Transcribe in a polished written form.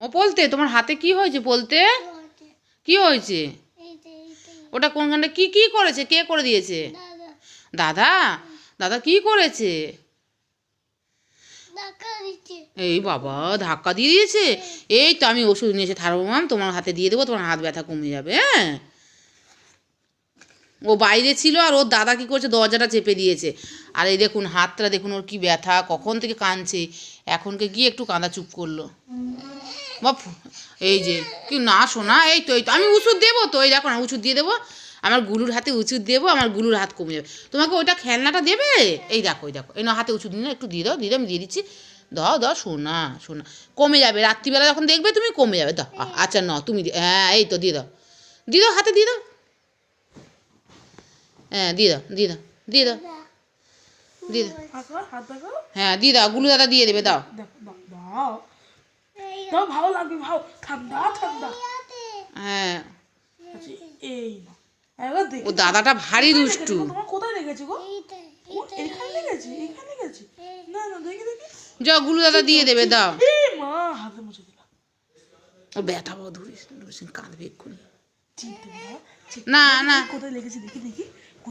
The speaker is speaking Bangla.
ও বলতে তোমার হাতে কি হয়েছে? বলতে কি হয়েছে? ওটা কোনখানটা কি কি করেছে? কে করে দিয়েছে? দাদা। দাদা কি করেছে? এই বাবা, ধাক্কা দিয়ে দিয়েছে। এই তো আমি ওষুধ নিয়ে এসে থারবো মাম, তোমার হাতে দিয়ে দেবো, তোমার হাত ব্যথা কমে যাবে। হ্যাঁ, ও বাইরে ছিল আর ওর দাদা কি করছে, দরজাটা চেপে দিয়েছে। আর এই দেখুন হাতটা দেখুন ওর কি ব্যথা, কখন থেকে কাঁদছে, এখনকে গিয়ে একটু কাঁদা চুপ করলো। বাপ, এই যে কি না শোনা, এই তো আমি ওষুধ দেবো তো, এই দেখো না ওষুধ দিয়ে দেবো, আমার গুলুর হাতে ওষুধ দেবো, আমার গুলুর হাত কমে যাবে। তোমাকে ওইটা খেলনাটা দেবে, এই দেখো এই না হাতে ওষুধ নিয়ে একটু দিয়ে দাও, আমি দিয়ে দিচ্ছি। দাও দাও, শোনা শোনা, কমে যাবে রাত্রিবেলা যখন দেখবে তুমি, কমে যাবে। দাও, আচ্ছা না তুমি, হ্যাঁ এই তো দিয়ে দাও, হাতে দিয়ে দাও। হ্যাঁ দিয়ে দাও, দিয়ে দাও, দিয়ে দাও, দিয়ে দাও। হ্যাঁ দিয়ে দাও, গুলু দাদা দিয়ে দেবে, দাও। ভালো লাগবে, ভালো ঠান্ডা ঠান্ডা। হ্যাঁ, এই ও দাদাটা ভারী দুষ্টু। তোমার কোথায় লেগেছে গো? এখানে লেগেছে, এখানে লেগেছে। না না, দেখি দেখি। যাও, গুলু দাদা দিয়ে দেবে, দাও। এই মা, হাতে মুছে দিলাম। ও ব্যথা পাবো, ধরিস কাঁদবে এক্ষুনি। চিনতে না, না না, কোথায় লেগেছে দেখি দেখি।